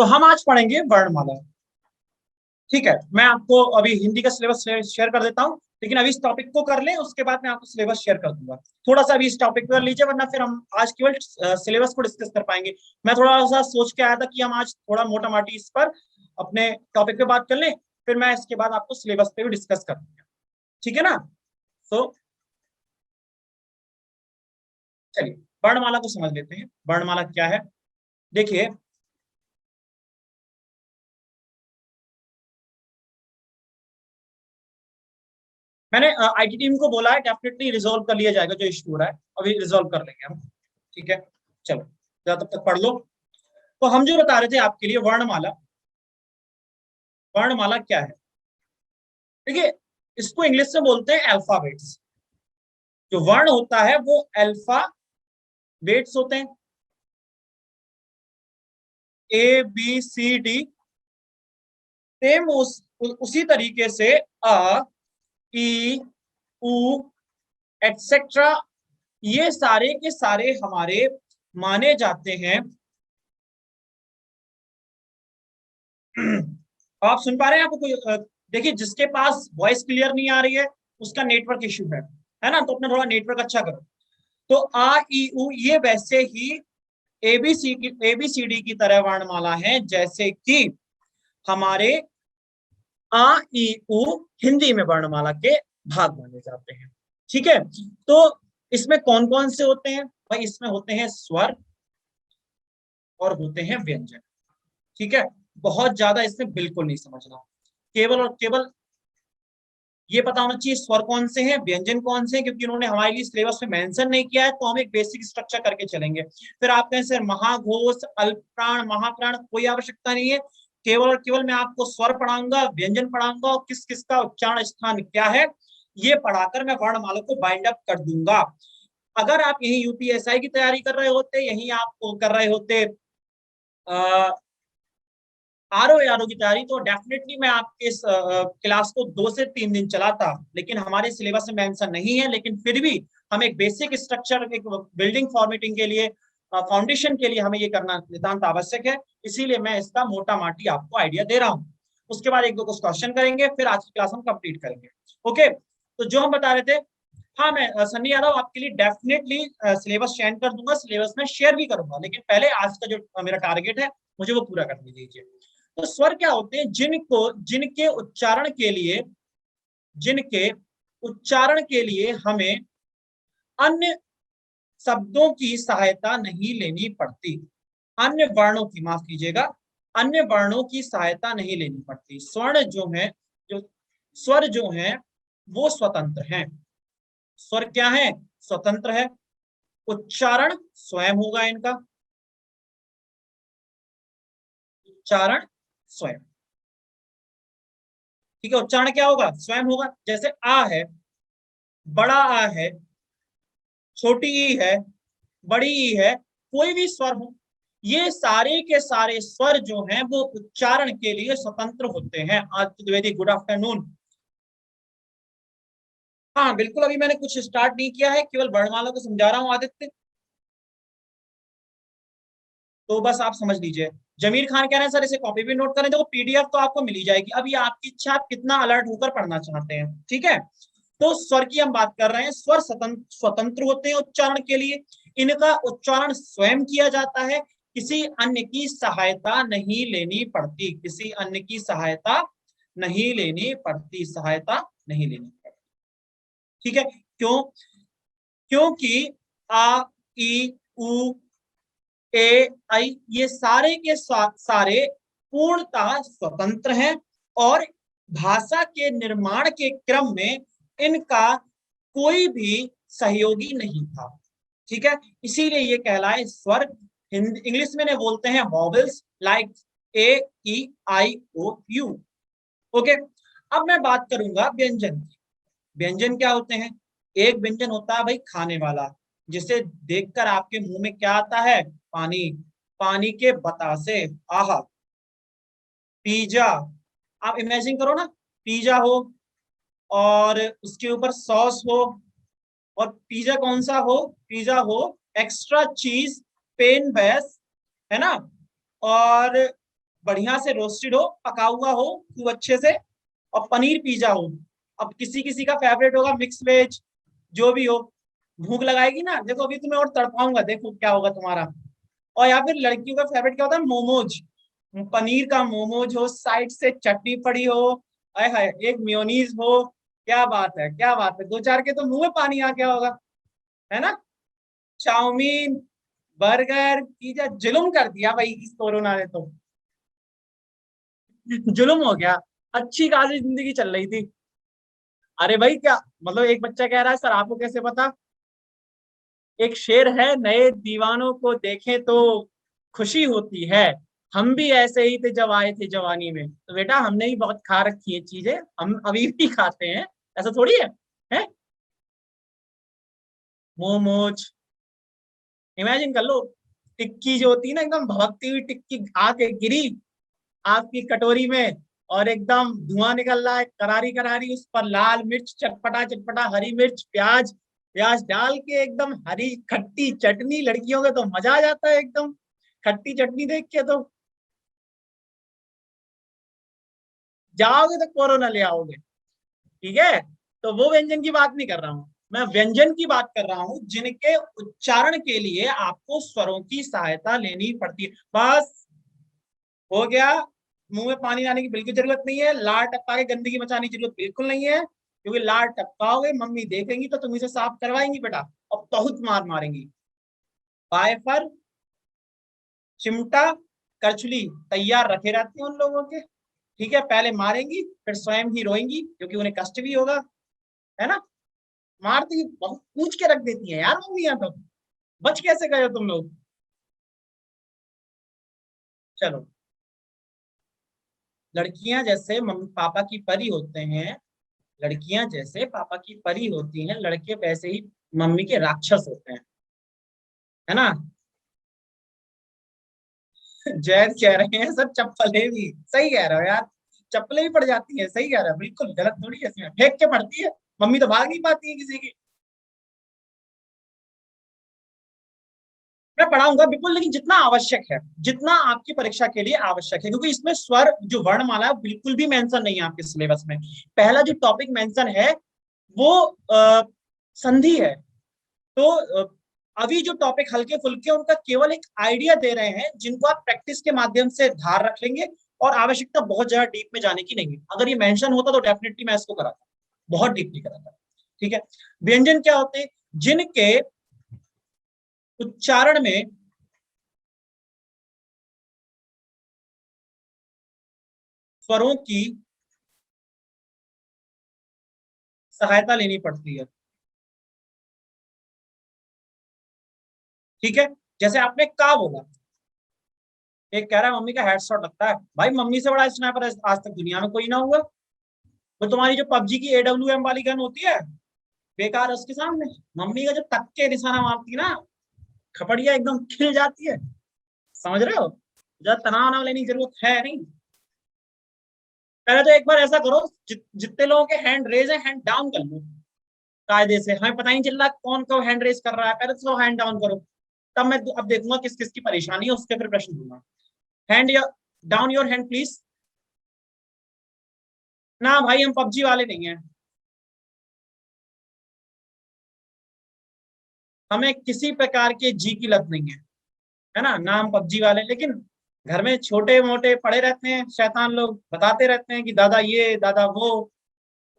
तो हम आज पढ़ेंगे वर्णमाला। ठीक है, मैं आपको अभी हिंदी का सिलेबस शेयर कर देता हूँ, लेकिन अभी इस टॉपिक को कर लें, उसके बाद मैं आपको सिलेबस शेयर कर दूंगा। थोड़ा सा अभी इस टॉपिक पर कर लीजिए, वरना फिर हम आज केवल सिलेबस को डिस्कस कर पाएंगे। मैं थोड़ा सा सोच के आया था कि हम आज थोड़ा मोटा माटी इस पर अपने टॉपिक पे बात कर लें, फिर मैं इसके बाद आपको सिलेबस पे भी डिस्कस कर दूंगा। ठीक है ना? तो चलिए वर्णमाला को समझ लेते हैं। वर्णमाला क्या है? देखिए, मैंने आईटी टीम को बोला है, डेफिनेटली रिजोल्व कर लिया जाएगा जो इशू हो रहा है, अभी रिजोल्व कर लेंगे हम। ठीक है, चलो जरा तब तक पढ़ लो। तो हम जो बता रहे थे आपके लिए वर्णमाला, वर्णमाला क्या है? देखिए, इसको इंग्लिश में बोलते हैं अल्फाबेट्स। जो वर्ण होता है वो अल्फाबेट्स होते हैं, A B C D. Same उसी तरीके से अ, ई, उ, एटसेट्रा, ये सारे के सारे हमारे माने जाते हैं। आप सुन पा रहे हैं? आपको कोई देखिए, जिसके पास वॉइस क्लियर नहीं आ रही है उसका नेटवर्क इश्यू है ना? तो अपना थोड़ा नेटवर्क अच्छा करो। तो आ ई उ ये वैसे ही एबीसीडी की तरह वर्णमाला है, जैसे कि हमारे आ ई उ हिंदी में वर्णमाला के भाग माने जाते हैं। ठीक है, तो इसमें कौन कौन से होते हैं भाई? इसमें होते हैं स्वर और होते हैं व्यंजन। ठीक है, बहुत ज्यादा इसमें बिल्कुल नहीं समझना, केवल और केवल ये पता होना चाहिए स्वर कौन से हैं, व्यंजन कौन से हैं, क्योंकि उन्होंने हमारे लिए सिलेबस में मेंशन नहीं किया है, तो हम एक बेसिक स्ट्रक्चर करके चलेंगे। फिर आप कहें सर महाघोष, अल्पप्राण, महाप्राण, कोई आवश्यकता नहीं है। केवल और केवल मैं आपको स्वर पढ़ाऊंगा, व्यंजन पढ़ाऊंगा और किस किस का उच्चारण स्थान क्या है ये पढ़ाकर मैं वर्णमाला को बाइंड अप कर दूंगा। अगर आप यही यूपीएसआई की तैयारी कर रहे होते, यही आप कर रहे होते आरओ की तैयारी, तो डेफिनेटली मैं आपके इस क्लास को 2 से 3 दिन चलाता, लेकिन हमारे सिलेबस में मेंशन नहीं है। लेकिन फिर भी हम एक बेसिक स्ट्रक्चर, एक बिल्डिंग फॉर्मेटिंग के लिए, फाउंडेशन के लिए हमें ये करना नितांत आवश्यक है। इसीलिए मैं इसका मोटा माटी आपको आइडिया दे रहा हूँ। उसके बाद एक दो कुछ क्वेश्चन करेंगे, फिर आज की क्लास हम कंप्लीट करेंगे। ओके, तो जो हम बता रहे थे, हाँ मैं सन्नी यादव आपके लिए डेफिनेटली सिलेबस सेंड कर दूंगा, सिलेबस में शेयर भी करूंगा, लेकिन पहले आज का जो मेरा टारगेट है मुझे वो पूरा करने दीजिए। तो स्वर क्या होते हैं? जिनके उच्चारण के लिए हमें अन्य शब्दों की सहायता नहीं लेनी पड़ती। अन्य वर्णों की, माफ कीजिएगा, अन्य वर्णों की सहायता नहीं लेनी पड़ती। स्वर्ण जो है, जो स्वर जो है वो स्वतंत्र हैं। स्वर क्या है? स्वतंत्र है। उच्चारण स्वयं होगा इनका, उच्चारण स्वयं। ठीक है, उच्चारण क्या होगा? स्वयं होगा। जैसे आ है, बड़ा आ है, छोटी ई है, बड़ी ई है, कोई भी स्वर हो, ये सारे के सारे स्वर जो हैं वो उच्चारण के लिए स्वतंत्र होते हैं। Aditya Dwivedi, good afternoon. हाँ बिल्कुल, अभी मैंने कुछ स्टार्ट नहीं किया है, केवल वर्णमाला को समझा रहा हूँ आदित्य, तो बस आप समझ लीजिए। जमीर खान कह रहे हैं सर इसे कॉपी भी नोट करें, देखो पीडीएफ तो आपको मिली जाएगी, अब ये आपकी इच्छा, आप कितना अलर्ट होकर पढ़ना चाहते हैं। ठीक है, तो स्वर की हम बात कर रहे हैं। स्वर स्वतंत्र होते हैं उच्चारण के लिए, इनका उच्चारण स्वयं किया जाता है, किसी अन्य की सहायता नहीं लेनी पड़ती, किसी अन्य की सहायता नहीं लेनी पड़ती, सहायता नहीं लेनी पड़ती। ठीक है, क्यों? क्योंकि आ ई उ ए आई ये सारे के सारे पूर्णतः स्वतंत्र हैं, और भाषा के निर्माण के क्रम में इनका कोई भी सहयोगी नहीं था। ठीक है, इसीलिए ये कहलाए स्वर। इंग्लिश में ने बोलते हैं vowels, like A E I O U. Okay, अब मैं बात करूंगा व्यंजन की। व्यंजन क्या होते हैं? एक व्यंजन होता है भाई खाने वाला, जिसे देखकर आपके मुंह में क्या आता है? पानी। पानी के बतासे, आहा। पिज्जा, आप इमेजिन करो ना, पिज्जा हो और उसके ऊपर सॉस हो, और पिज्जा कौन सा हो? पिज्जा हो एक्स्ट्रा चीज पेन बेस, है ना? और बढ़िया से रोस्टेड हो, पका हुआ हो खूब अच्छे से, और पनीर पिज्जा हो। अब किसी किसी का फेवरेट होगा मिक्स वेज, जो भी हो। भूख लगाएगी ना, देखो अभी तुम्हें और तड़पाऊंगा, देखो क्या होगा तुम्हारा। और या फिर लड़कियों का फेवरेट क्या होता है, मोमोज। पनीर का मोमोज हो, साइड से चटनी पड़ी हो, आय हाय, एक मेयोनीज हो। क्या बात है, क्या बात है, दो चार के तो मुंह में पानी आ गया होगा, है ना। चाउमीन, बर्गर, पिज्जा, जुल्म कर दिया भाई इस कोरोना ने तो। जुल्म हो गया। अच्छी खासी जिंदगी चल रही थी। अरे भाई क्या, मतलब एक बच्चा कह रहा है सर आपको कैसे पता। एक शेर है, नए दीवानों को देखें तो खुशी होती है, हम भी ऐसे ही थे जब आए थे जवानी में। तो बेटा हमने भी बहुत खा रखी है चीजें, हम अभी भी खाते हैं, ऐसा थोड़ी है? मोमोज, इमेजिन कर लो, टिक्की जो होती है ना, एकदम भभकती हुई टिक्की आके गिरी आपकी कटोरी में, और एकदम धुआं निकल रहा है करारी करारी, उस पर लाल मिर्च, चटपटा चटपटा हरी मिर्च, प्याज, प्याज डाल के एकदम हरी खट्टी चटनी। लड़कियों के तो मजा आ जाता है एकदम, खट्टी चटनी देख के तो जाओगे तो कोरोना ले आओगे। ठीक है, तो वो व्यंजन की बात नहीं कर रहा हूं मैं, व्यंजन की बात कर रहा हूं जिनके उच्चारण के लिए आपको स्वरों की सहायता लेनी पड़ती है। बस हो गया। मुंह में पानी लाने की बिल्कुल जरूरत नहीं है, लार टपका के गंदगी मचाने की जरूरत बिल्कुल नहीं है, क्योंकि लार टपकाओगे मम्मी देखेंगी तो तुम इसे साफ करवाएंगी बेटा, और बहुत मार मारेंगी। बायफर, चिमटा, करछुली तैयार रखे रहते हैं उन लोगों के। ठीक है, पहले मारेंगी फिर स्वयं ही रोएंगी, क्योंकि उन्हें कष्ट भी होगा, है ना। मारती बहुत पूछ के रख देती है यार मम्मियां तो। बच कैसे गए हो तुम लोग। चलो, लड़कियां जैसे मम्मी पापा की परी होते हैं, लड़कियां जैसे पापा की परी होती हैं, लड़के वैसे ही मम्मी के राक्षस होते हैं, है ना। जैद कह रहे हैं सर चप्पलें भी, सही कह रहे हो यार, चप्पलें भी पड़ जाती है, सही कह रहे हो, बिल्कुल गलत थोड़ी है इसमें, फेंक के पड़ती है, मम्मी तो भाग नहीं पाती है किसी की। मैं पढ़ाऊंगा बिल्कुल, लेकिन जितना आवश्यक है, जितना आपकी परीक्षा के लिए आवश्यक है, क्योंकि इसमें स्वर जो वर्णमाला है बिल्कुल भी मेंशन नहीं है आपके सिलेबस में। पहला जो टॉपिक मेंशन है वो संधि है। तो अभी जो टॉपिक हल्के फुल्के उनका केवल एक आइडिया दे रहे हैं, जिनको आप प्रैक्टिस के माध्यम से धार रख लेंगे, और आवश्यकता बहुत ज्यादा डीप में जाने की नहीं है। अगर ये मेंशन होता तो डेफिनेटली मैं इसको कराता, बहुत डीपली कराता। ठीक है, व्यंजन क्या होते हैं, जिनके उच्चारण में स्वरों की सहायता लेनी पड़ती है। ठीक है, जैसे आपने का बोला, एक कह रहा है मम्मी का हेडशॉट लगता है, भाई मम्मी से बड़ा स्नाइपर आज तक दुनिया में कोई ना हुआ। वो तुम्हारी जो पबजी की AWM वाली गन होती है, बेकार है उसके सामने। मम्मी का जो तक के निशाना मारती है ना, खपड़िया एकदम खिल जाती है। समझ रहे हो, ज्यादा तनाव ना लेने की जरूरत है नहीं। पहले तो एक बार ऐसा करो, जितने लोगों के हैंड रेज है हैंड डाउन कर लो, कायदे से, हमें पता नहीं चल रहा कौन कब हैंड रेज कर रहा है, पहले तो हैंड डाउन करो। तब मैं अब देखूंगा किस किस की परेशानी है, उसके फिर प्रश्न दूंगा। Hand down your hand please. ना भाई हम पबजी वाले नहीं है, हमें किसी प्रकार के जी की लत नहीं है ना, ना हम पबजी वाले। लेकिन घर में छोटे मोटे पड़े रहते हैं शैतान लोग, बताते रहते हैं कि दादा ये दादा वो।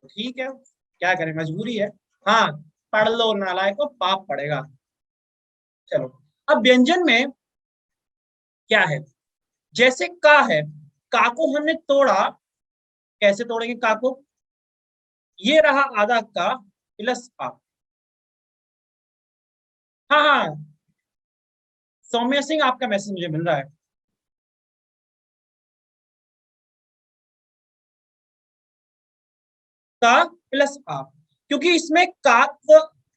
ठीक है, क्या करें, मजबूरी है। हाँ, पढ़ लो नालायक को, पाप पड़ेगा। चलो, अब व्यंजन में क्या है, जैसे का है, का को हमने तोड़ा, कैसे तोड़ेंगे का को, ये रहा आधा का प्लस आ। हाँ हाँ, सौम्य सिंह आपका मैसेज मुझे मिल रहा है। का प्लस आ, क्योंकि इसमें का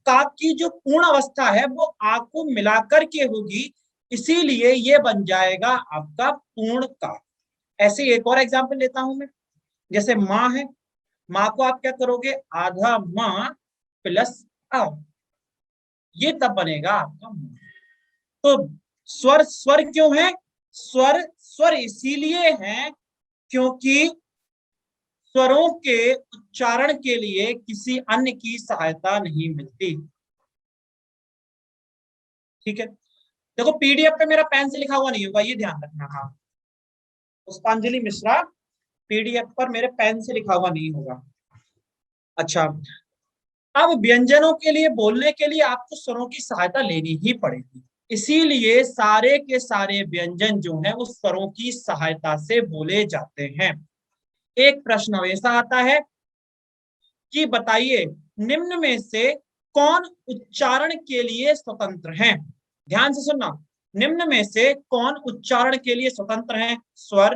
की जो पूर्ण अवस्था है वो आ को मिलाकर के होगी, इसीलिए ये बन जाएगा आपका पूर्ण का। ऐसे एक और एग्जांपल लेता हूं मैं, जैसे माँ है, माँ को आप क्या करोगे, आधा माँ प्लस आ, ये तब बनेगा आपका माँ। तो स्वर स्वर क्यों है, स्वर स्वर इसीलिए हैं क्योंकि स्वरों के उच्चारण के लिए किसी अन्य की सहायता नहीं मिलती। ठीक है, देखो पीडीएफ पे मेरा पेन से लिखा हुआ नहीं होगा, ये ध्यान रखना। हाँ, पुष्पांजलि मिश्रा, पीडीएफ पर मेरे पेन से लिखा हुआ नहीं होगा। अच्छा, अब व्यंजनों के लिए बोलने के लिए आपको स्वरों की सहायता लेनी ही पड़ेगी, इसीलिए सारे के सारे व्यंजन जो हैं वो स्वरों की सहायता से बोले जाते हैं। एक प्रश्न ऐसा आता है कि बताइए निम्न में से कौन उच्चारण के लिए स्वतंत्र हैं? ध्यान से सुनना, निम्न में से कौन उच्चारण के लिए स्वतंत्र हैं? स्वर,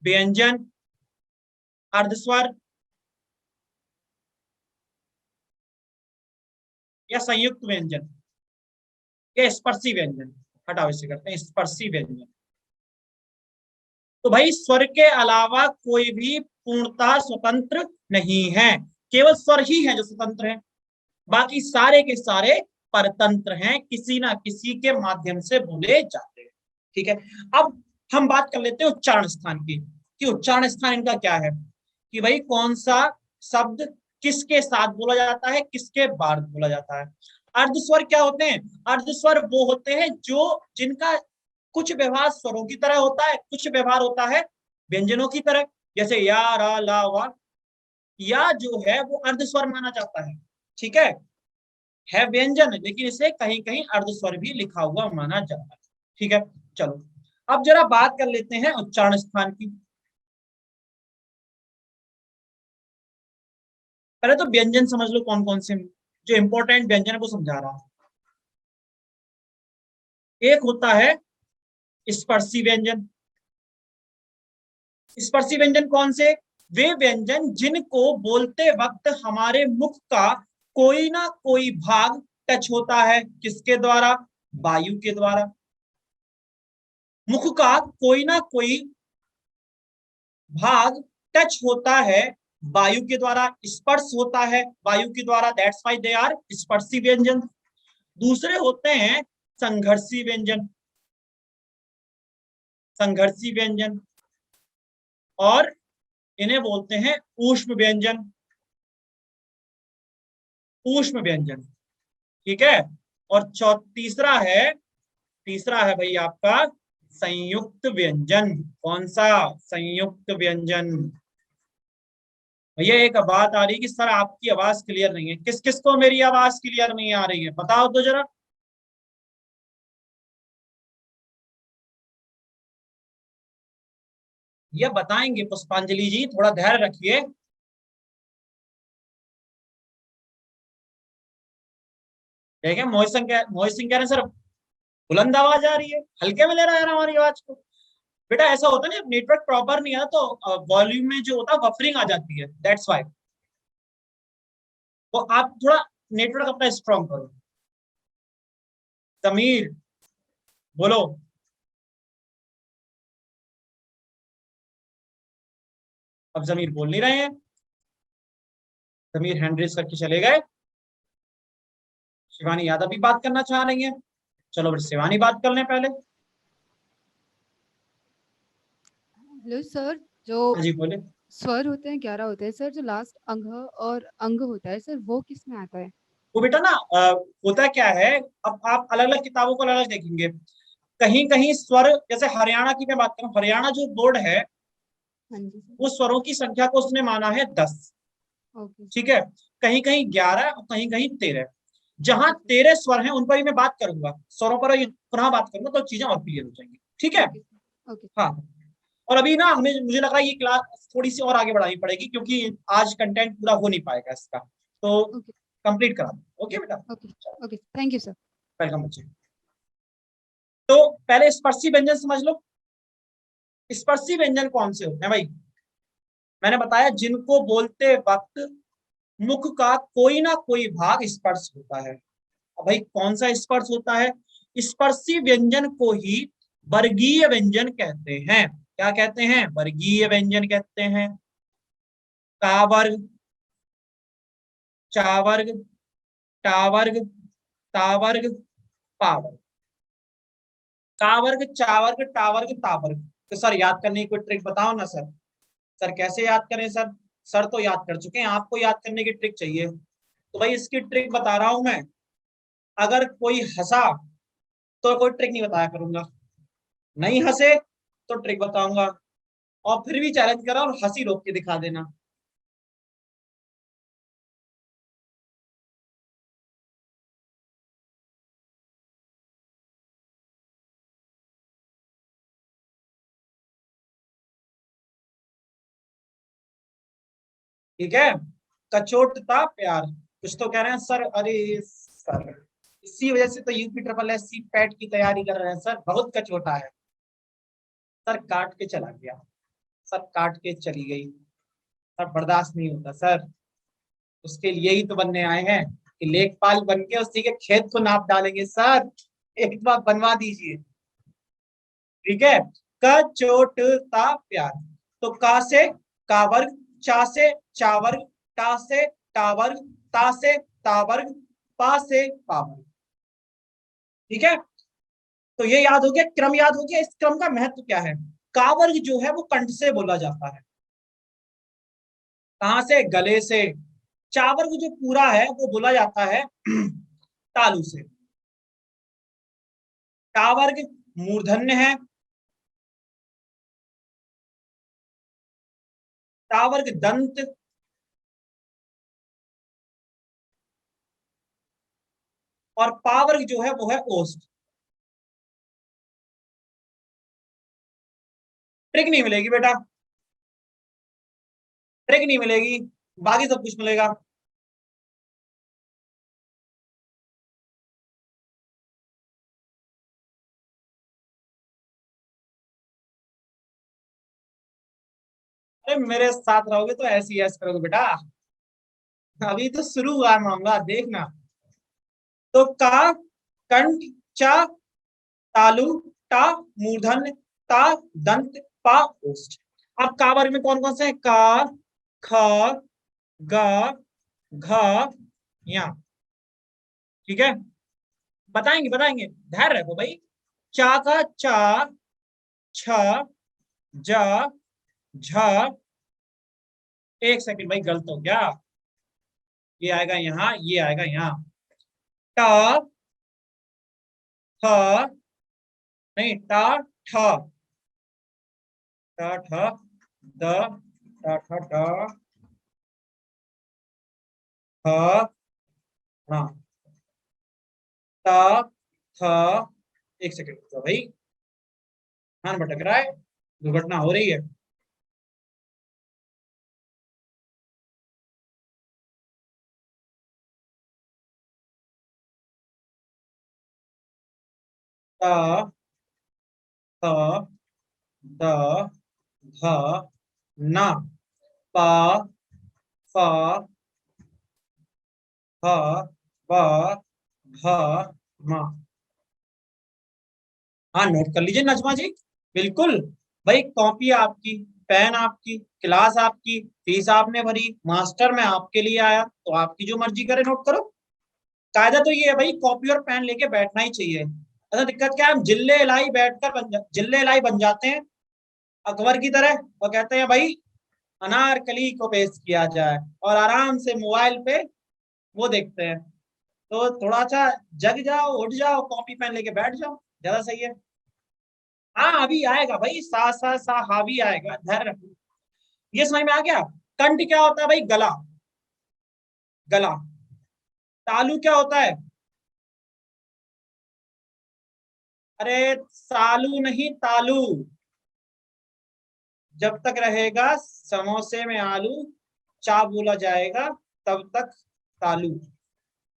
व्यंजन, अर्धस्वर या संयुक्त व्यंजन या स्पर्शी व्यंजन? हटाओ, इसे करते हैं स्पर्शी व्यंजन। तो भाई स्वर के अलावा कोई भी पूर्णतः स्वतंत्र नहीं है, केवल स्वर ही है जो स्वतंत्र है, बाकी सारे के सारे परतंत्र हैं, किसी ना किसी के माध्यम से बोले जाते हैं। ठीक है, अब हम बात कर लेते हैं उच्चारण स्थान की, कि उच्चारण स्थान इनका क्या है, कि भाई कौन सा शब्द किसके साथ बोला जाता है, किसके बाद बोला जाता है। अर्धस्वर क्या होते हैं? अर्धस्वर वो होते हैं जो जिनका कुछ व्यवहार स्वरों की तरह होता है, कुछ व्यवहार होता है व्यंजनों की तरह, जैसे या, रा, ला, वा। या जो है वो अर्धस्वर माना जाता है। ठीक है व्यंजन, लेकिन इसे कहीं कहीं अर्धस्वर भी लिखा हुआ माना जाता है। ठीक है, चलो अब जरा बात कर लेते हैं उच्चारण स्थान की। पहले तो व्यंजन समझ लो कौन कौन से, जो इंपॉर्टेंट व्यंजन है वो समझा रहा हूं। एक होता है स्पर्शी व्यंजन। स्पर्शी व्यंजन कौन से? वे व्यंजन जिनको बोलते वक्त हमारे मुख का कोई ना कोई भाग टच होता है, किसके द्वारा? वायु के द्वारा। मुख का कोई ना कोई भाग टच होता है वायु के द्वारा, स्पर्श होता है वायु के द्वारा, दैट्स व्हाई दे आर स्पर्शी व्यंजन। दूसरे होते हैं संघर्षी व्यंजन, संघर्षी व्यंजन, और इन्हें बोलते हैं ऊष्म व्यंजन, ऊष्म व्यंजन। ठीक है, और तीसरा है भाई आपका संयुक्त व्यंजन। कौन सा? संयुक्त व्यंजन। भैया एक बात आ रही है कि सर आपकी आवाज क्लियर नहीं है, किस किस को मेरी आवाज क्लियर नहीं आ रही है, बताओ तो जरा। ये बताएंगे पुष्पांजलि जी, थोड़ा धैर्य रखिए। ठीक है, मोहित सिंह कह रहे हैं सर बुलंद आवाज आ रही है, हल्के में ले रहा है हमारी आवाज को। बेटा ऐसा होता है ना, नेटवर्क प्रॉपर नहीं है तो वॉल्यूम में जो होता है बफरिंग आ जाती है, दैट्स वाई। तो आप थोड़ा नेटवर्क अपना स्ट्रॉन्ग करो। समीर बोलो। अब जमीर बोल नहीं रहे हैं, समीर हैंड रेस करके चले गए। शिवानी यादव भी बात करना चाह रही है, चलो फिर शिवानी बात कर लें पहले। हेलो सर, जो हाँ जी बोले। स्वर होते हैं 11 होते हैं सर, जो लास्ट अंग और अंग होता है सर, वो किस में आता है? वो बेटा ना होता क्या है, अब आप अलग अलग किताबों को अलग अलग देखेंगे। कहीं कहीं स्वर, जैसे हरियाणा की मैं बात करूं, हरियाणा जो बोर्ड है हाँ जी सर। वो स्वरों की संख्या को उसने माना है 10। ओके ठीक है, कहीं कहीं 11 और कहीं कहीं 13। जहां ओके सर। 13 स्वर हैं उन पर ही मैं बात करूंगा, स्वरों पर ही पुनः बात करूंगा, तो चीजें और क्लियर हो जाएंगी। ठीक है। Okay sir. ओके। हाँ, और अभी ना हमें, मुझे लग रहा है ये क्लास थोड़ी सी और आगे बढ़ानी पड़ेगी, क्योंकि आज कंटेंट पूरा हो नहीं पाएगा इसका, तो ओके। कंप्लीट करा दो। ओके बेटा, okay. Okay, thank you sir. Welcome बच्चे। तो पहले स्पर्शी व्यंजन समझ लो। स्पर्शी व्यंजन कौन से होते हैं भाई? मैंने बताया जिनको बोलते वक्त मुख का कोई ना कोई भाग स्पर्श होता है। अब भाई कौन सा स्पर्श होता है? स्पर्शी व्यंजन को ही वर्गीय व्यंजन कहते हैं। क्या कहते हैं? वर्गीय व्यंजन कहते हैं। का वर्ग, चा वर्ग, टा वर्ग, ता वर्ग, पा वर्ग। कावर्ग, चावर्ग, टावर्ग, तावर्ग। तो सर याद करने की कोई ट्रिक बताओ ना सर। सर कैसे याद करें सर? सर तो याद कर चुके हैं, आपको याद करने की ट्रिक चाहिए। तो भाई इसकी ट्रिक बता रहा हूं मैं। अगर कोई हंसा तो कोई ट्रिक नहीं बताया करूंगा, नहीं हंसे तो ट्रिक बताऊंगा, और फिर भी चैलेंज करा और हंसी रोक के दिखा देना। ठीक है। कचोटता प्यार, कुछ तो कह रहे हैं सर। अरे सर, इसी वजह से तो UP triple S C PET की तैयारी कर रहे हैं सर, बहुत कचोटा है। सर काट के चला गया, सर काट के चली गई। सर बर्दाश्त नहीं होता सर। उसके लिए ही तो बनने आए हैं कि लेखपाल बन के उसी के खेत को नाप डालेंगे सर। एक बार बनवा दीजिए। ठीक है। कचोटता प्यार। तो का से कावर्ग, चा से चावर्ग, टा से टावर्ग, ता से तावर्ग, पा से पावर्ग। ठीक है। तो ये याद हो गया, क्रम याद हो गया। इस क्रम का महत्व क्या है? कावर्ग जो है वो कंठ से बोला जाता है। कहां से? गले से। चावर्ग जो पूरा है वो बोला जाता है तालू से। टावर्ग मूर्धन्य है। टावर्ग दंत। और पावर्ग जो है वो है ओष्ठ। ट्रिक नहीं मिलेगी बेटा, ट्रिक नहीं मिलेगी, बाकी सब कुछ मिलेगा। अरे मेरे साथ रहोगे तो ऐसी ऐस करोगे बेटा। अभी तो शुरू हुआ है मामला, देखना। तो का, कंठ, चा, तालु, टा, मूर्धन्य, ता, दंत, पा, ओष्ठ। अब का वर्ग में कौन कौन से हैं? का, ख, ग, घ, या। ठीक है। बताएंगे बताएंगे, धैर्य रखो भाई। चा का चा, छ, ज, झ। एक सेकंड भाई, गलत हो गया। ये आएगा यहाँ, ये आएगा यहाँ। ट, ठ, नहीं टा, ठ, ट, ठ, द, ट, ठ, ड, ठ, हाँ, ट, थ। एक सेकंड तो भाई, ध्यान भटक रहा है, दुर्घटना हो रही है। ट, थ, द, ध, न, प, फ, ह, ब, भ, म। हाँ नोट कर लीजिए नजमा जी, बिल्कुल। भाई कॉपी आपकी, पेन आपकी, क्लास आपकी, फीस आपने भरी, मास्टर मैं आपके लिए आया, तो आपकी जो मर्जी करे नोट करो। कायदा तो ये है भाई, कॉपी और पेन लेके बैठना ही चाहिए। अच्छा दिक्कत क्या है, हम जिल्ले इलाई बैठकर जिल्ले इलाई बन जाते हैं अकबर की तरह, और कहते हैं भाई अनारकली को पेश किया जाए, और आराम से मोबाइल पे वो देखते हैं। तो थोड़ा सा जग जाओ, उठ जाओ, कॉपी पेन लेके बैठ जाओ, ज्यादा सही है। हाँ अभी आएगा भाई, सा सा सा हावी आएगा, धैर्य रखो। ये समझ में आ गया। कंठ क्या होता है भाई? गला, गला। तालु क्या होता है? अरे सालू नहीं, तालू। जब तक रहेगा समोसे में आलू, चा बोला जाएगा, तब तक तालू।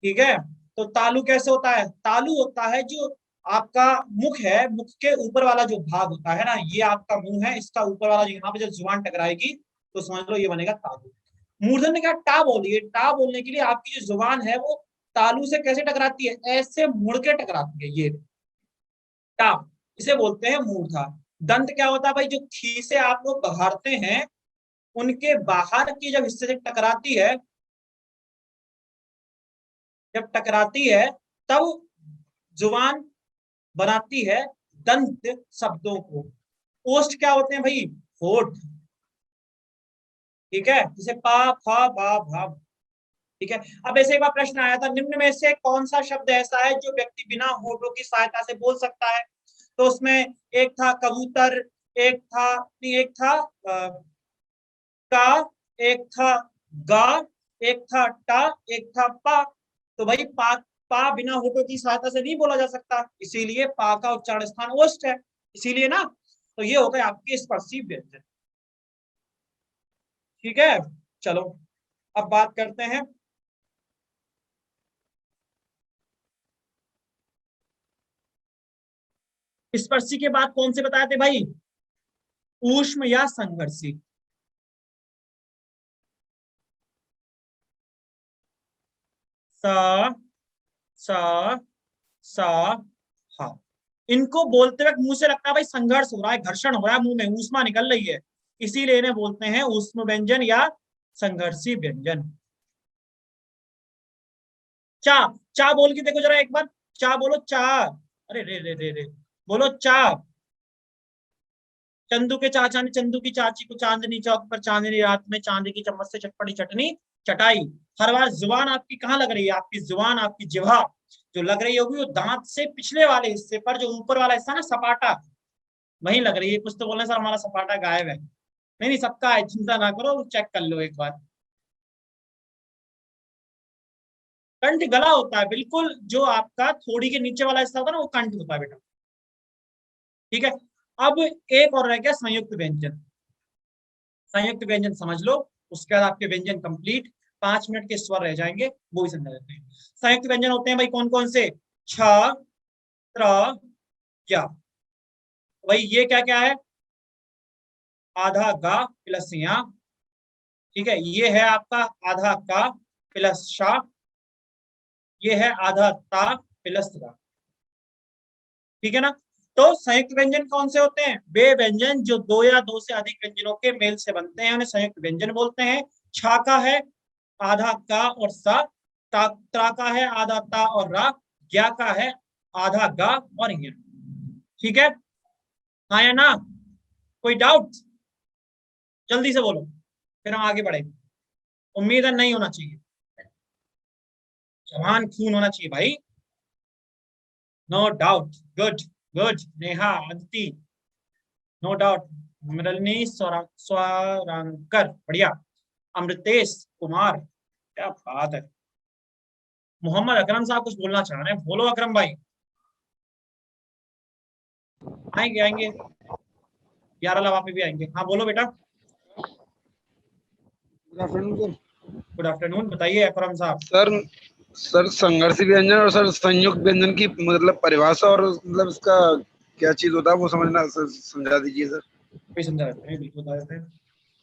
ठीक है। तो तालु कैसे होता है? तालु होता है जो आपका मुख है, मुख के ऊपर वाला जो भाग होता है ना, ये आपका मुंह है, इसका ऊपर वाला यहाँ पे जब जुबान टकराएगी तो समझ लो ये बनेगा तालु। मूर्धन्य क्या? टा बोलिए। टा बोलने के लिए आपकी जो जुबान है वो तालु से कैसे टकराती है? ऐसे मुड़ के टकराती है, ये टा, इसे बोलते हैं मूर्धा। दंत क्या होता है भाई? जो खीसे आप लोग बघाड़ते हैं, उनके बाहर की जब हिस्से से टकराती है, जब टकराती है तब जुबान बनाती है दंत शब्दों को। ओष्ठ क्या होते हैं भाई? होठ। ठीक है, जैसे पा, फा, बा, भा। ठीक है, अब ऐसे एक बार प्रश्न आया था, निम्न में से कौन सा शब्द ऐसा है जो व्यक्ति बिना होठों की सहायता से बोल सकता है? तो उसमें एक था कबूतर, एक था, नहीं, एक था का, एक था गा, एक था टा, एक था पा। तो भाई पा बिना होठों की सहायता से नहीं बोला जा सकता, इसीलिए पा का उच्चारण स्थान ओष्ठ है, इसीलिए ना। तो ये हो गए आपके स्पर्शी व्यंजन। ठीक है, चलो अब बात करते हैं। स्पर्शी के बाद कौन से बताए थे भाई? ऊष्म या संघर्षी? सा, सा, सा, हा। इनको बोलते वक्त मुंह से लगता है भाई संघर्ष हो रहा है, घर्षण हो रहा है, मुंह में ऊष्मा निकल रही है, इसीलिए इन्हें बोलते हैं ऊष्म व्यंजन या संघर्षी व्यंजन। चा, चा बोल के देखो जरा एक बार, चा बोलो, चा। अरे रे रे रे रे, बोलो चा। चंदू के चाचा ने चंदू की चाची को चांदनी चौक पर चांदनी रात में चांदी की चम्मच से चटपटी चटनी चटाई। हर बार जुबान आपकी कहाँ लग रही है? आपकी जुबान, आपकी जिह्वा जो लग रही होगी वो दांत से पिछले वाले हिस्से पर, जो ऊपर वाला हिस्सा ना सपाटा, वहीं लग रही है। कुछ तो बोलने सर हमारा सपाटा गायब है। नहीं नहीं, सबका है, चिंता ना करो, चेक कर लो एक बार। कंठ गला होता है बिल्कुल, जो आपका थोड़ी के नीचे वाला हिस्सा होता है ना, वो कंठ होता है बेटा। ठीक है, अब एक और रह गया संयुक्त व्यंजन। संयुक्त व्यंजन समझ लो, उसके बाद आपके व्यंजन कंप्लीट। 5 मिनट के स्वर रह जाएंगे, वो भी समझा देते हैं। संयुक्त व्यंजन होते हैं भाई कौन कौन से? छ, त्र, या। भाई ये क्या क्या है? आधा गा प्लस या। ठीक है, ये है आपका आधा का प्लस शा, ये है आधा ता प्लस रा। ठीक है ना? तो संयुक्त व्यंजन कौन से होते हैं? वे व्यंजन जो दो या दो से अधिक व्यंजनों के मेल से बनते हैं, उन्हें संयुक्त व्यंजन बोलते हैं। छा का है आधा का और सा, ता का है आधा ता और रा, ज्ञा का है आधा गा और या। ठीक है, हाँ या ना? कोई डाउट? जल्दी से बोलो, फिर हम आगे बढ़ेंगे। उम्मीद है नहीं होना चाहिए, जवान खून होना चाहिए भाई। No doubt, good, good. Neha, Aditi, no doubt. Mridulani, Swarankar, बढ़िया। अमृतेश कुमार, क्या बात है। मोहम्मद अकरम साहब कुछ बोलना चाह रहे हैं, बोलो अकरम भाई। आएंगे आएंगे, 11 लवा पे भी आएंगे। हाँ बोलो बेटा। गुड आफ्टरनून गुड आफ्टरनून, बताइए अकरम साहब। सर। सर संघर्षी व्यंजन और सर संयुक्त व्यंजन की मतलब परिभाषा और मतलब इसका क्या चीज होता है वो समझना समझा दीजिए सर। कोई समझा देते हैं, बिल्कुल बता देते हैं।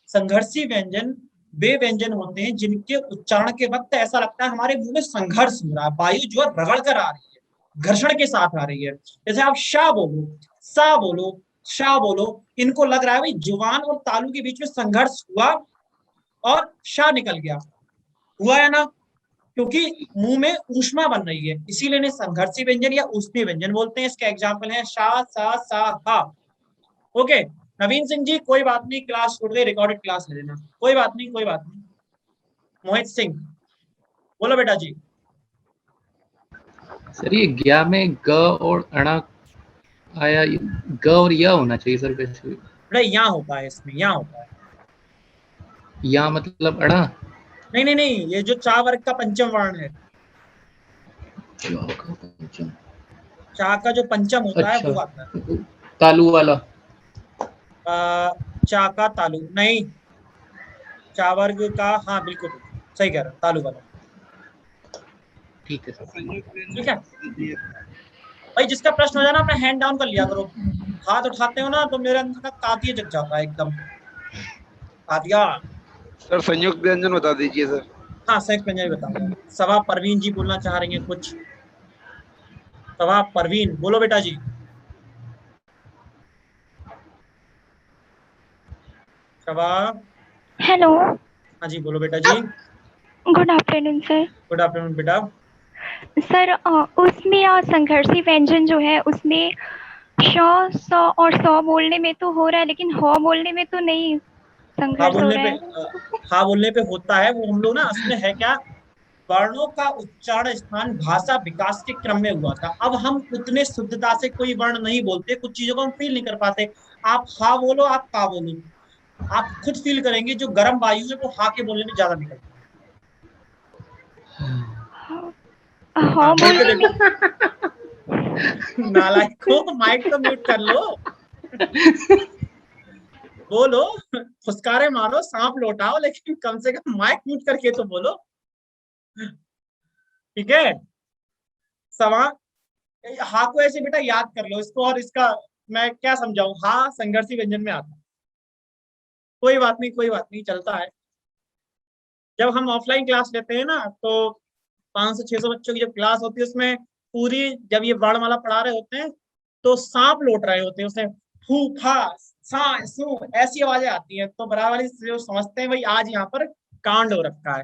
संघर्षी व्यंजन वे व्यंजन होते हैं जिनके उच्चारण के वक्त ऐसा लगता है हमारे मुंह में संघर्ष हो रहा है, वायु जो है रगड़ कर आ रही है, घर्षण के साथ आ रही है। जैसे आप शाह बोलो, सा बोलो, शाह बोलो, इनको लग रहा है भाई जुबान और तालू के बीच में संघर्ष हुआ और शाह निकल गया। हुआ है ना? क्योंकि मुंह में ऊष्मा बन रही है, इसीलिए इन्हें संघर्षी व्यंजन या ऊष्मीय व्यंजन बोलते हैं। इसके एग्जाम्पल है शा, सा, हा। ओके, नवीन सिंह जी कोई बात नहीं, क्लास छोड़ दे, रिकॉर्डेड क्लास ले लेना, कोई बात नहीं, कोई बात नहीं। मोहित सिंह, बोलो बेटा जी। सर ये ज्ञा में ग और अणा आया, ग और या होना चाहिए सर वैसे। बेटा यहाँ होता है, इसमें यहाँ होता है। या मतलब अणा? नहीं नहीं नहीं, ये जो चा वर्ग का पंचम वर्ण है, चा का जो पंचम होता है अच्छा, वो आता है। तालु वाला। चा का तालु नहीं, चा वर्ग का, हाँ बिल्कुल सही कह रहे हो, तालु वाला। ठीक है सर। संयुक्त ठीक है व्यंजन भाई, जिसका प्रश्न हो जाए ना अपना हैंड डाउन कर लिया करो। हाथ उठाते हो ना तो मेरे अंदर का तातिया जग जाता है एकदम, तातिया। सर संयुक्त व्यंजन बता दीजिए सर। हाँ संयुक्त व्यंजन बताऊंगा। सवा परवीन जी बोलना चाह रही हैं कुछ। सवा परवीन, बोलो बेटा जी। सवा, हेलो, हाँ जी बोलो बेटा जी। Good afternoon sir. Good afternoon बेटा। सर उसमें संघर्षी व्यंजन जो है उसमें शौ, सौ और सौ बोलने में तो हो रहा है, लेकिन हौ बोलने में तो नहीं हाँ संघर्ष हो बोलने रहा पे है। हाँ बोलने पे होता है वो, हम लोग ना असली है क्या, वर्णों का उच्चारण स्थान भाषा विकास के क्रम में हुआ था। अब हम उतने शुद्धता से कोई वर्ण नहीं बोलते, कुछ चीजों को हम फील नहीं कर पाते। आप हा बोलो, आप का बोलो, आप खुद फील करेंगे जो गर्म वायु है वो हा के बोलने में ज्यादा निकलती है। हौ हाँ बोल के बोलने में देखो। नालायक को माइक तो म्यूट कर लो। बोलो, फुसकारे मारो, सांप लौटाओ, लेकिन कम से कम माइक म्यूट करके तो बोलो। ठीक है, सवाल हा को ऐसे बेटा याद कर लो इसको, और इसका मैं क्या समझाऊं, हा संघर्षी व्यंजन में आता है। कोई बात नहीं, कोई बात नहीं, चलता है। जब हम ऑफलाइन क्लास लेते हैं ना, तो 500-600 बच्चों की जब क्लास होती है, उसमें पूरी जब ये वर्णमाला पढ़ा रहे होते हैं तो सांप लौट रहे होते हैं, उसमें फू फा सा सू ऐसी आवाजें आती हैं, तो बराबर ही जो समझते हैं भाई आज यहाँ पर कांड हो रखा है।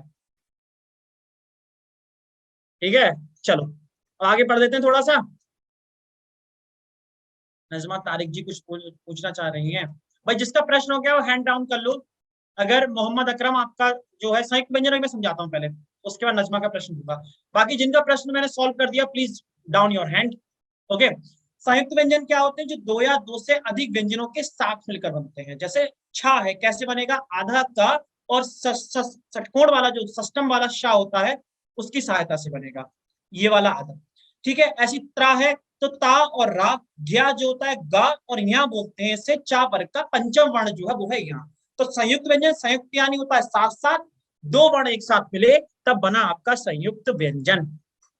ठीक है, चलो आगे पढ़ देते हैं थोड़ा सा। नजमा तारिक जी कुछ पूछना चाह रही हैं। भाई जिसका प्रश्न हो गया वो हैंड डाउन कर लो। अगर मोहम्मद अकरम आपका जो है संयुक्त व्यंजन मैं समझाता हूँ पहले, उसके बाद नजमा का प्रश्न होगा। बाकी जिनका प्रश्न मैंने सॉल्व कर दिया please down your hand. Okay, संयुक्त व्यंजन क्या होते हैं, जो दो या दो से अधिक व्यंजनों के साथ मिलकर बनते हैं। जैसे छा है, कैसे बनेगा, आधा का और षटकोण वाला जो सष्टम वाला शा होता है उसकी सहायता से बनेगा, ये वाला आधा। ठीक है, ऐसी त्रा है तो ता और रा, ज्ञा जो होता है गा और यहाँ बोलते हैं इससे, चा वर्ग का पंचम वर्ण जो है वो है यहाँ। तो संयुक्त व्यंजन संयुक्त यानी होता है साथ साथ, दो वर्ण एक साथ मिले तब बना आपका संयुक्त व्यंजन।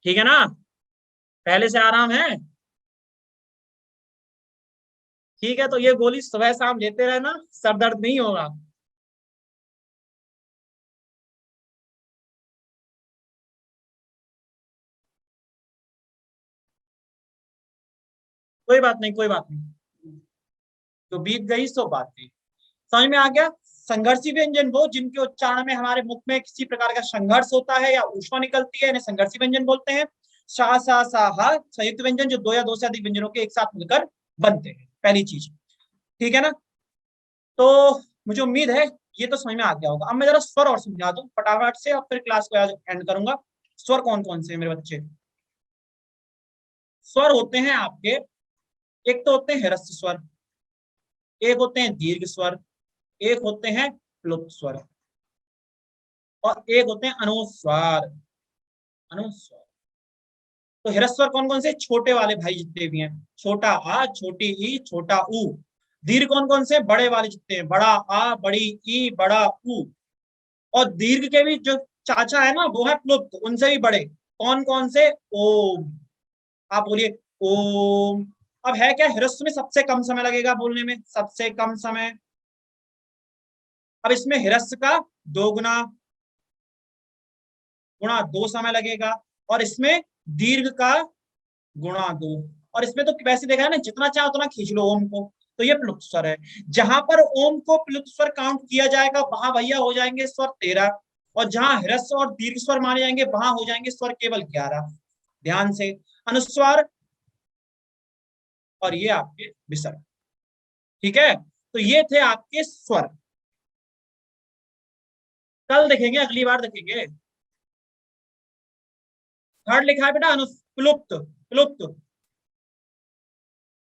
ठीक है ना, पहले से आराम है। ठीक है, तो ये गोली सुबह शाम लेते रहना, सर दर्द नहीं होगा। कोई बात नहीं, कोई बात नहीं, तो बीत गई सो बात गई। समझ में आ गया। संघर्षी व्यंजन वो जिनके उच्चारण में हमारे मुख में किसी प्रकार का संघर्ष होता है या ऊष्मा निकलती है, इन्हें संघर्षी व्यंजन बोलते हैं। शा सा सा हा संयुक्त व्यंजन, जो दो या दो से अधिक व्यंजनों के एक साथ मिलकर बनते हैं, पहली चीज। ठीक है ना, तो मुझे उम्मीद है ये तो समझ में आ गया होगा। अब मैं जरा स्वर और समझा दूं फटाफट से, और फिर क्लास को आज एंड करूंगा। स्वर कौन कौन से हैं मेरे बच्चे। स्वर होते हैं आपके, एक तो होते हैं ह्रस्व स्वर, एक होते हैं दीर्घ स्वर, एक होते हैं प्लुप्त स्वर, और एक होते हैं अनुस्वार। अनुस्वार तो ह्रस्व स्वर कौन कौन से, छोटे वाले भाई जितने भी हैं, छोटा आ, छोटी ई, छोटा ऊ। दीर्घ कौन कौन से, बड़े वाले जितने हैं, बड़ा आ, बड़ी ई, बड़ा ऊ। और दीर्घ के भी जो चाचा है ना वो है प्लुप्त, उनसे भी बड़े। कौन कौन से, ओम। आप बोलिए ओम। अब है क्या, ह्रस्व में सबसे कम समय लगेगा बोलने में, सबसे कम समय। अब इसमें ह्रस्व का दोगुना गुणा दो समय लगेगा, और इसमें दीर्घ का गुणा दो। और इसमें तो वैसे देखा है ना, जितना चाहे उतना खींच लो ओम को। तो ये प्लुप्त स्वर है। जहां पर ओम को प्लुप्त स्वर काउंट किया जाएगा वहां भैया हो जाएंगे स्वर 13, और जहां ह्रस्व और दीर्घ स्वर माने जाएंगे वहां हो जाएंगे स्वर केवल 11। ध्यान से, अनुस्वार और ये आपके विसर्ग। ठीक है, तो ये थे आपके स्वर। कल देखेंगे, अगली बार देखेंगे। थर्ड लिखा है बेटा प्लुप्त, प्लुप्त।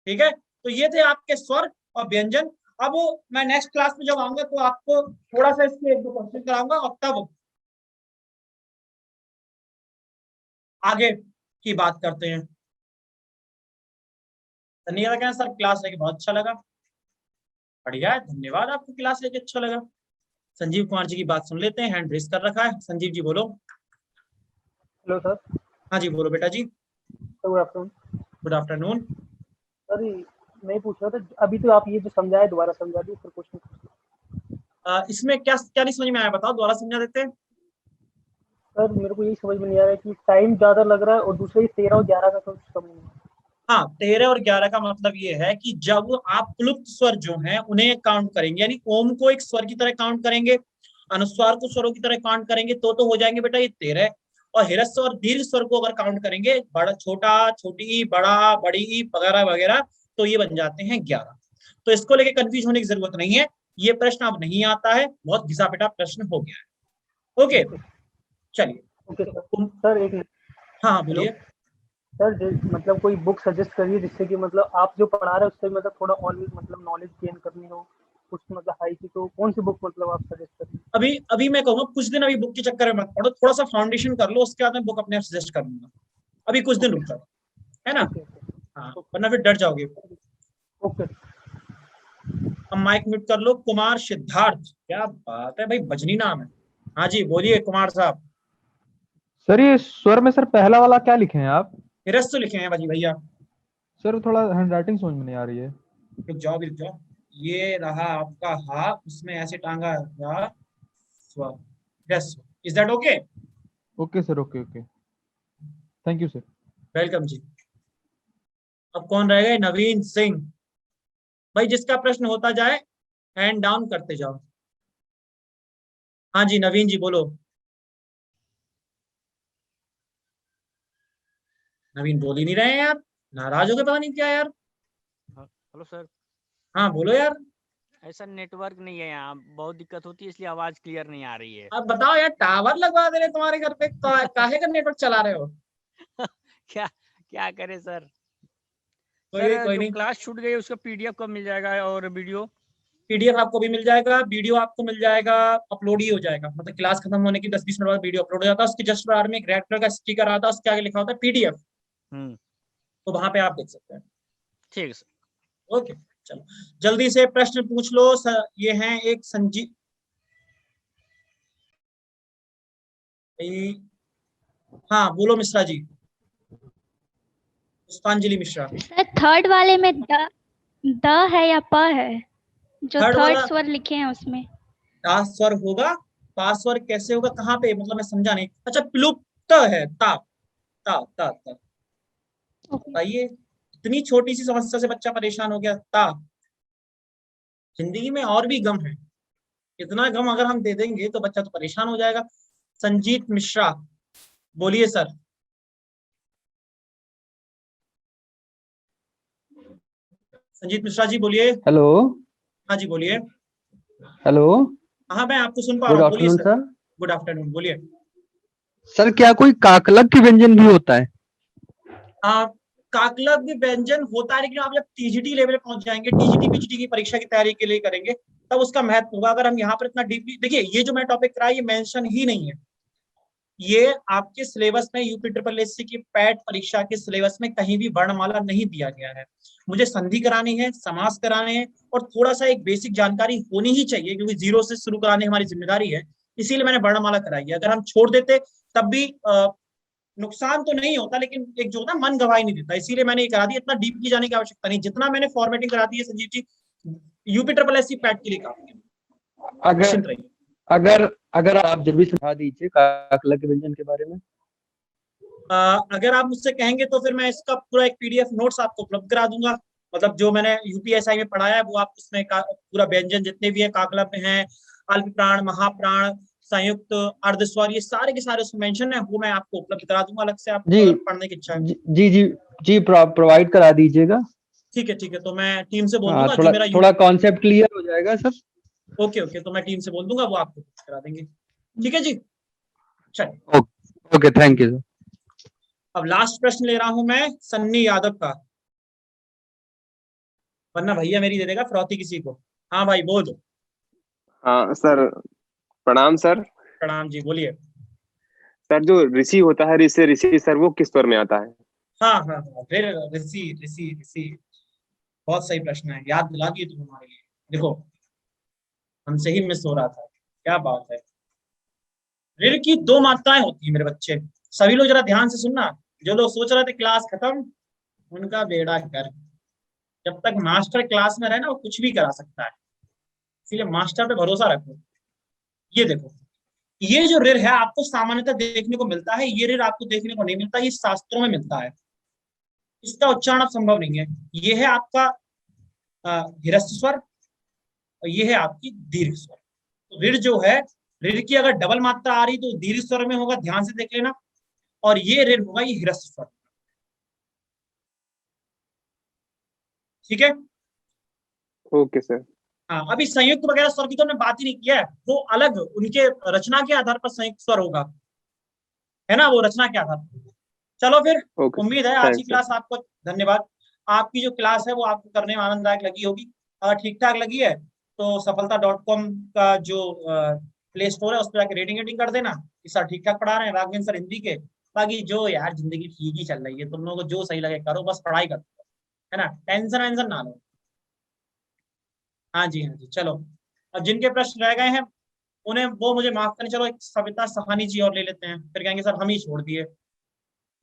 ठीक है, तो ये थे आपके स्वर और व्यंजन। अब मैं नेक्स्ट क्लास में जब आऊंगा तो आपको थोड़ा सा इसके एक दो क्वेश्चन कराऊंगा, और तब आगे की बात करते हैं। धन्यवाद कहना सर, क्लास लेके बहुत अच्छा लगा। बढ़िया है, धन्यवाद, आपको क्लास लेके अच्छा लगा। संजीव कुमार जी की बात सुन लेते हैं, हैंड रेस कर रखा है। संजीव जी बोलो। Hello sir. हाँ जी बोलो बेटा जी। Good afternoon. Good afternoon. Sir मैं पूछ रहा था, अभी तो आप ये जो समझाया दोबारा समझा दी, फिर क्वेश्चन। इसमें क्या क्या नहीं समझ में आया, बताओ, दोबारा समझा देते हैं। सर मेरे को यही समझ में नहीं आ रहा है कि टाइम ज्यादा लग रहा है, और दूसरे 13 और 11 का कुछ समझ नहीं आ रहा। हाँ, 13 और 11 का मतलब ये है कि जब आप प्लुप्त स्वर जो हैं उन्हें काउंट करेंगे, यानी ओम को एक स्वर की तरह काउंट करेंगे, अनुस्वार को स्वरों की तरह काउंट करेंगे, तो हो जाएंगे बेटा ये 13। और ह्रस्व और दीर्घ स्वर को अगर काउंट करेंगे, बड़ा छोटा, छोटी, बड़ा, बड़ी वगैरह वगैरह, तो ये बन जाते हैं 11। तो इसको लेके कंफ्यूज होने की जरूरत नहीं है, ये प्रश्न अब नहीं आता है, बहुत घिसा पिटा प्रश्न हो गया है। ओके, चलिए। Okay sir. सर एक मिनट। हाँ बोलिए। सर मतलब कोई बुक सजेस्ट करिए जिससे कि मतलब आप जो पढ़ा रहे हो उससे मतलब थोड़ा और मतलब नॉलेज गेन करनी हो कुछ मतलब हाई की, तो कौन सी बुक मतलब आप सजेस्ट करिए? अभी मैं कहूँगा कुछ दिन अभी बुक के चक्कर में मत पड़ो, थोड़ा सा फाउंडेशन कर लो, उसके बाद मैं बुक अपने आप सजेस्ट कर दूंगा। अभी कुछ दिन रुक जाओ, है ना? ओके हाँ, वरना फिर डर जाओगे। ओके। अब माइक म्यूट कर लो। कुमार सिद्धार्थ, क्या बात है भाई, बजनी नाम है। हाँ जी बोलिए कुमार साहब। सर ये स्वर में सर पहला वाला क्या लिखे हैं आप? रस लिखे हैं बाजी भैया। सर थोड़ा हैंडराइटिंग समझ में नहीं आ रही है। रुक जाओ रुक जाओ। ये रहा आपका हा, उसमें ऐसे टांगा रा स्व रस। Is that okay? Okay sir, okay okay, thank you sir. Welcome जी। अब कौन रह गए? नवीन सिंह। भाई जिसका प्रश्न होता जाए हैंड डाउन करते जाओ। हाँ जी नवीन जी बोलो। नवीन बोल ही नहीं रहे हैं यार, नाराज हो गए पता नहीं क्या यार। Hello sir. हाँ बोलो यार। ऐसा नेटवर्क नहीं है यहाँ, बहुत दिक्कत होती है इसलिए आवाज क्लियर नहीं आ रही है। अब बताओ यार, टावर लगवा दे रहे तुम्हारे घर पे, काहे का नेटवर्क चला रहे हो? क्या क्या करे सर? कोई जो नहीं। क्लास छूट गई उसका पीडीएफ कब मिल जाएगा और वीडियो? पीडीएफ आपको भी मिल जाएगा, वीडियो आपको मिल जाएगा, अपलोड ही हो जाएगा। मतलब क्लास खत्म होने की 10-20 मिनट बाद वीडियो अपलोड हो जाता है, उसके जस्ट बाहर में एक रेड कलर का स्टिकर आता है, उसके आगे लिखा होता है पीडीएफ। तो वहां पे आप देख सकते हैं। ठीक है सर। ओके चलो जल्दी से प्रश्न पूछ लो ये हैं एक हाँ बोलो मिश्रा जी, पुष्पांजलि मिश्रा। सर थर्ड वाले में द है या प है? जो थर्ड थर्ड वाला स्वर लिखे हैं उसमें। ता स्वर होगा, पा स्वर कैसे होगा, कहाँ पे, मतलब मैं समझा नहीं। अच्छा प्लुप्त है, ता ता ता ता। बताइए, इतनी छोटी सी समस्या से बच्चा परेशान हो गया। ता। जिंदगी में और भी गम है, इतना गम अगर हम दे देंगे तो बच्चा तो परेशान हो जाएगा। संजीत मिश्रा बोलिए सर। संजीत मिश्रा जी बोलिए। हेलो। हाँ जी बोलिए। हेलो। हाँ मैं आपको सुन पा गुड रहा हूँ, बोलिए afternoon sir. Sir. Good afternoon, बोलिए। सर क्या कोई काकलक व्यंजन भी होता है? काकलक व्यंजन होता है, लेकिन आप जब टीजीटी लेवल पे पहुंच जाएंगे, टीजीटी पीजीटी की परीक्षा की तैयारी के लिए करेंगे, तब उसका महत्व होगा। अगर हम यहाँ पर इतना डीपली देखिए, ये जो मैं टॉपिक कराया ये मेंशन ही नहीं है, ये आपके सिलेबस में यूपी ट्रिपल एससी की पैट परीक्षा के सिलेबस में कहीं भी वर्णमाला नहीं दिया गया है। मुझे संधि करानी है, समास कराने हैं, और थोड़ा सा एक बेसिक जानकारी होनी ही चाहिए, क्योंकि जीरो से शुरू कराने हमारी जिम्मेदारी है, इसीलिए मैंने वर्णमाला कराई है। अगर हम छोड़ देते तब भी नुकसान तो नहीं होता, लेकिन एक जो ना मन गवाही नहीं देता, इसीलिए मैंने ये करा दिया। इतना डीपली जाने की आवश्यकता नहीं, जितना मैंने फॉर्मेटिंग करा दी है संजीव जी, यूपी ट्रिपल एससी पैट के लिए काफी है। निश्चिंत रहिए। अगर आप जब भी समझा दीजिए काकलक के व्यंजन के बारे में। अगर आप मुझसे कहेंगे तो फिर मैं इसका पूरा एक पीडीएफ नोट्स आपको उपलब्ध करा दूंगा। मतलब जो मैंने यूपीएसआई में पढ़ाया है वो आप उसमें पूरा व्यंजन जितने भी है काकलक में है, अल्प प्राण, महाप्राण, संयुक्त, अर्धस्वर, ये सारे के सारे उसमें मेंशन है, वो मैं आपको उपलब्ध करा दूंगा अलग से, आप अगर पढ़ने की इच्छा है। जी प्रोवाइड करा दीजिएगा। ठीक है, तो मैं टीम से बोल हाँ, दूंगा जो मेरा थोड़ा कॉन्सेप्ट क्लियर हो जाएगा सर। ओके, तो मैं टीम से बोल दूंगा, वो आपको करा देंगे। ठीक है जी, चलिए। Okay thank you sir. अब लास्ट प्रश्न ले रहा हूं मैं सन्नी यादव का, वरना भैया मेरी दे देगा फिरौती किसी को। हाँ भाई बोल दो। हाँ सर, प्रणाम सर। प्रणाम जी, बोलिए। सर जो ऋषि होता है, ऋषि सर, वो किस स्वर में आता है? हाँ, फिर ऋषि ऋषि ऋषि, बहुत सही प्रश्न है, याद दिला दिए तुम हमारे लिए। देखो हमसे ही मिस हो रहा था, क्या बात है। ऋण की दो मात्राएं होती है मेरे बच्चे, सभी लोग जरा ध्यान से सुनना। जो लोग सोच रहे थे क्लास खत्म, उनका बेड़ा गर्क। जब तक मास्टर क्लास में रहे ना, वो कुछ भी करा सकता है, इसीलिए मास्टर पे भरोसा रखो। ये देखो, ये जो ऋण है आपको सामान्यतः देखने को मिलता है, ये ऋण आपको देखने को नहीं मिलता, ये शास्त्रों में मिलता है, इसका उच्चारण अब संभव नहीं है। ये है आपका हिरस्व स्वर, और ये है आपकी दीर्घ स्वर। तो ऋण जो है, ऋण की अगर डबल मात्रा आ रही तो दीर्घ स्वर में होगा, ध्यान से देख लेना, और ये ऋण होगा ये हिरस्व स्वर। ठीक है। Okay sir. हाँ, अभी संयुक्त वगैरह स्वर की तो हमने बात ही नहीं किया है, वो अलग उनके रचना के आधार पर संयुक्त स्वर होगा, है ना, वो रचना के आधार पर। चलो फिर, ओके उम्मीद है आज की थैंक्स सर। क्लास आपको, धन्यवाद, आपकी जो क्लास है वो आपको करने में आनंददायक लगी होगी। अगर ठीक ठाक लगी है तो सफलता.com का जो प्ले स्टोर है उस पर जाकर रेटिंग कर देना। इस सर ठीक ठाक पढ़ा रहे हैं, राघवेंद्र सर हिंदी के। बाकी जो यार जिंदगी ठीक ही चल रही है, तुम लोगों को जो सही लगे करो, बस पढ़ाई करो, है ना, टेंशन वेंशन ना लो। हाँ जी, हाँ जी, चलो। अब जिनके प्रश्न रह गए हैं उन्हें वो मुझे माफ करें। चलो एक सविता सहानी जी और ले लेते हैं, फिर कहेंगे सर हम ही छोड़ दिए।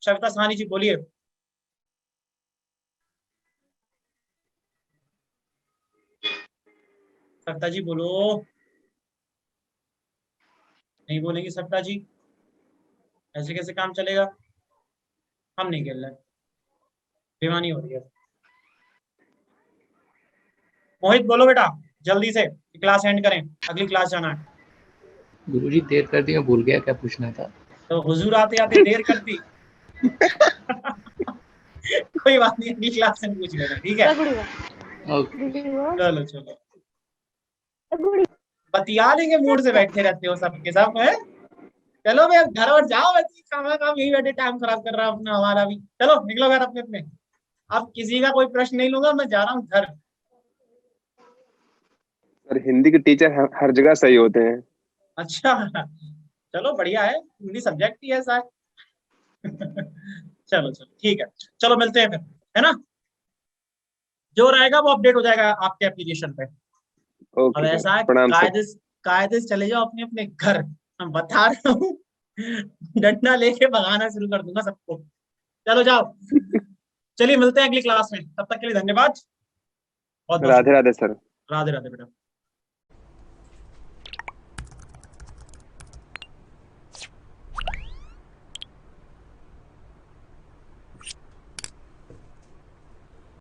सविता सहानी जी बोलिए। सविता जी बोलो। नहीं बोलेंगी सविता जी, ऐसे कैसे काम चलेगा, हम नहीं खेल रहे, बेईमानी हो रही है। मोहित बोलो बेटा जल्दी से, क्लास एंड करें, अगली क्लास जाना है। गुरुजी देर कर दी, मैं भूल गया क्या पूछना था। तो हुजूर आते आते देर कर दी। कोई बात नहीं, अगली क्लास में पूछ लेना, ठीक है। ओके। चलो चलो, बतिया लेंगे, मूड से बैठे रहते हो सबके सब है। चलो मैं घर और जाओ, वैसे काम काम यही बैठे टाइम खराब कर रहा है अपना, हमारा भी। चलो निकलो घर अपने अपने, अब किसी का कोई प्रश्न नहीं लूंगा, मैं जा रहा हूँ घर। सर हिंदी के टीचर हर जगह सही होते हैं। अच्छा, चलो बढ़िया है, हिंदी सब्जेक्ट ही है सर। चलो चलो ठीक है, चलो मिलते हैं फिर, है ना। जो रहेगा वो अपडेट हो जाएगा आपके एप्लीकेशन पे। अब ओके ऐसा सर, है, प्रणाम सर। कायदे से चले जाओ अपने अपने घर, मैं बता रहा हूँ। डंडा लेके भगाना शुरू कर दूंगा सबको। चलो जाओ, चलिए मिलते हैं अगली क्लास में, तब तक के लिए धन्यवाद, बहुत बहुत राधे राधे सर। राधे राधे बेटा।